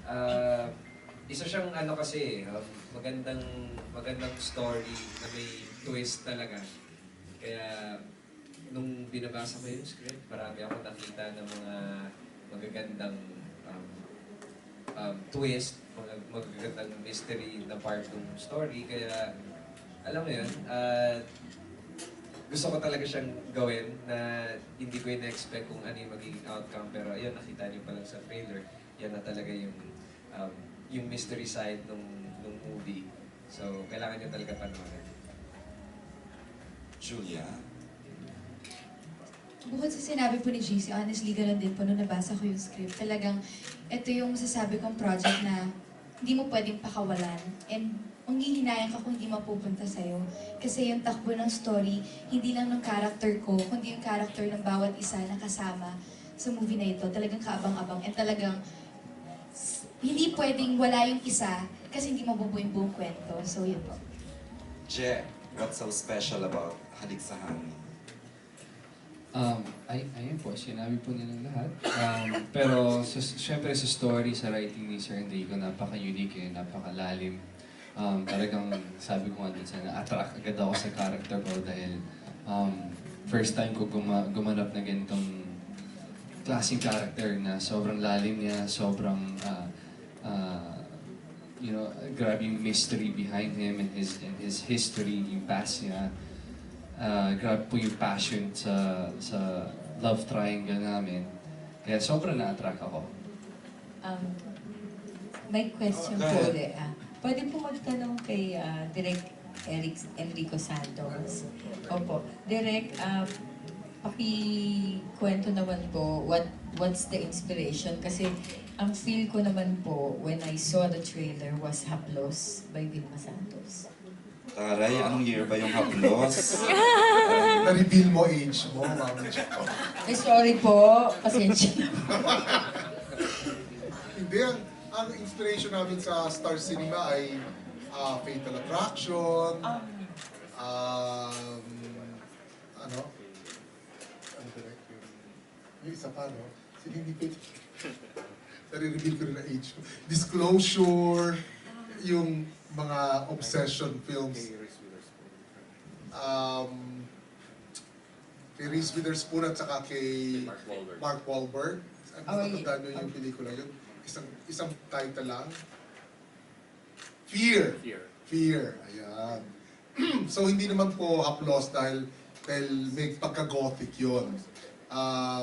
Uh, Isa siyang ano kasi, magandang story na may twist talaga. Kaya nung binabasa ko yung script, marami ako nakita ng mga magagandang twist, magagandang mystery na part ng story. Kaya alam mo yun, gusto ko talaga siyang gawin na hindi ko in-expect kung ano yung magiging outcome. Pero ayun, nakita niyo pa lang sa trailer, yan na talaga yung mystery side nung movie. So, kailangan niyo talaga panoorin. Julia? Bukod sa sinabi po ni GC, honestly, ganun din po nung nabasa ko yung script. Talagang, ito yung masasabi kong project na hindi mo pwedeng pakawalan. And manghihinayang ka kung hindi mapupunta sa'yo. Kasi yung takbo ng story, hindi lang ng character ko, kundi yung character ng bawat isa na kasama sa movie na ito. Talagang kaabang-abang. And talagang, hindi pwedeng wala yung isa kasi hindi mabubuo yung buong kwento. So, yun po. Je, what's so special about Halik sa Hangin? Ayun po, sinabi po nilang lahat. Pero syempre sa story, sa writing ni Sir Enrico, napaka-unique eh, napakalalim. Talagang sabi ko nga din sa na-attract agad ako sa character ko dahil first time ko gumanap na ganitong klaseng character na sobrang lalim niya, sobrang grabe yung mystery behind him and his history, yung past niya. Grabe po yung passion sa love triangle namin. Kaya sobrang na-attract ako. May question po ulit. Pwede po magtanong kay Direk Enrico Santos. Opo. Direk, pakikwento naman po what's the inspiration? Kasi ang feel ko naman po when I saw the trailer was Haplos by Vilma Santos. Taray, anong year ba yung Haplos? Na-reveal mo age mo, Mami Jo. Sorry po. Pasensya na. Hindi, ang inspiration namin sa Star Cinema ay Fatal Attraction, ano direct yung isa pa, no? Hindi nare-reveal ko rin na age ko. Disclosure, yung mga obsession films. Kay Reese Witherspoon at saka kay Mark Wahlberg. Natandaan nyo yung pelikula yun? Isang title lang. Fear. Ayan. So hindi naman po haplos dahil may pagka-gothic yun.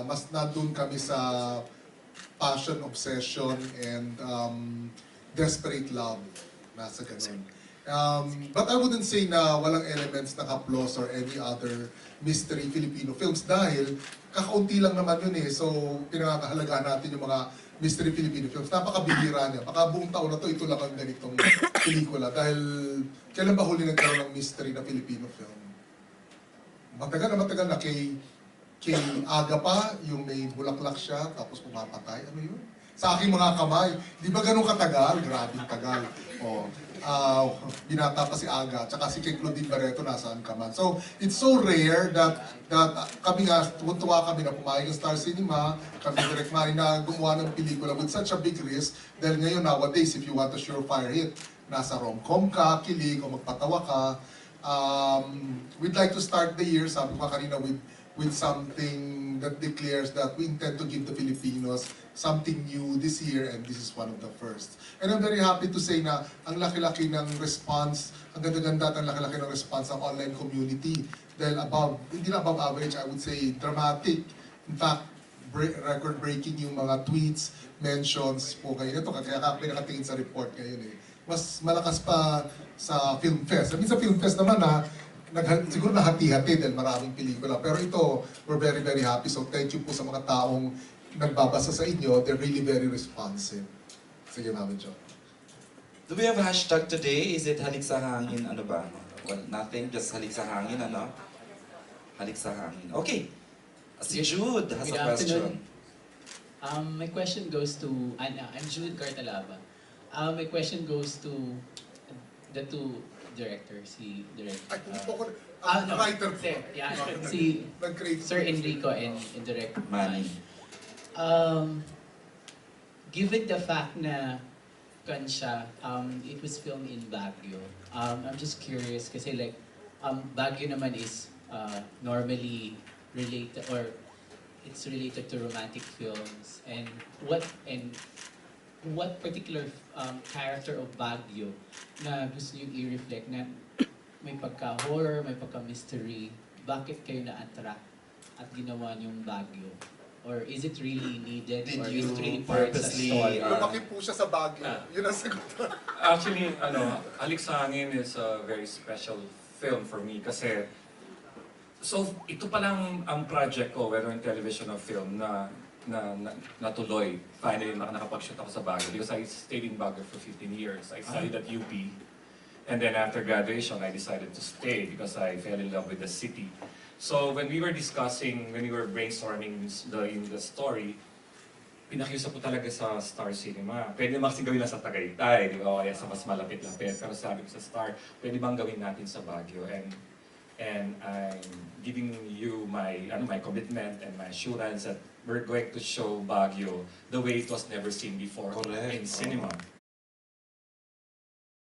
Mas nandun kami sa passion, obsession, and desperate love. Nasa ganun. But I wouldn't say na walang elements ng haplos or any other mystery Filipino films dahil kakaunti lang naman yun eh. So, pinakakahalagaan natin yung mga mystery Filipino films. Napakabihira niya. Baka buong taon na to, ito lang ang ganitong pelikula. Dahil, kailan ba huli nagkaroon ng mystery na Filipino film? Matagal na kay Aga pa, yung may bulaklak siya, tapos pumapatay. Ano yun? Sa aking mga kamay. Di ba ganun katagal? Grabing tagal. Binata pa si Aga, tsaka si kay Claudine Barreto, nasaan ka man. So, it's so rare that kami nga, tuwa kami na pumayag ng Star Cinema, kami Direk Mari na gumawa ng pelikula with such a big risk. Dahil ngayon, nowadays, if you want a surefire hit, nasa rom-com ka, kilig, o magpatawa ka. We'd like to start the year, sabi ko kanina, with something that declares that we intend to give the Filipinos something new this year, and this is one of the first. And I'm very happy to say na ang laki-laki ng response, ang ganda-ganda at ang laki-laki ng response ng online community. Dahil hindi na above average, I would say dramatic. In fact, record-breaking yung mga tweets, mentions po kayo. Ito, kaya kami nakatingin sa report ngayon eh. Mas malakas pa sa Film Fest. I mean, sa Film Fest naman siguro nahati-hati dahil maraming pelikula. Pero ito, we're very, very happy. So thank you po sa mga taong nagbabasa sa inyo. They're really very responsive. Sige, Mami Jo. Do we have a hashtag today? Is it Halik sa Hangin? Ano ba? Well, nothing. Just Halik sa Hangin, ano? Halik sa Hangin. Okay. Si Jude has a question. My question goes to, I'm Jude Cartalaba. My question goes to the two directors, si director. Writer po. Si Sir Enrico and Direct Manny. Given the fact na kan siya, it was filmed in Baguio. I'm just curious kasi like, Baguio naman is normally related or it's related to romantic films and what particular character of Baguio na gusto niyo i-reflect na may pagka-horror, may pagka-mystery, bakit kayo na-attract at ginawa niyong Baguio? Or is it really needed? Did or you is it really part sa purposely, story? Lumaki po siya sa Baguio. Yun ang sagot. Actually, Halik sa Hangin is a very special film for me kasi ito pa lang ang project ko, whether in television or film, na natuloy. Finally, nakapag-shoot ako sa Baguio because I stayed in Baguio for 15 years. I studied at UP. And then after graduation, I decided to stay because I fell in love with the city. So when we were discussing, when we were brainstorming in the story, pinakiusap ko talaga sa Star Cinema. Pwede naman kasi gawin lang sa Tagaytay, di ba? O kaya sa mas malapit-lapit. Pero sabi ko sa Star, pwede bang gawin natin sa Baguio? And I'm giving you my commitment and my assurance that we're going to show Baguio the way it was never seen before Correct. in cinema.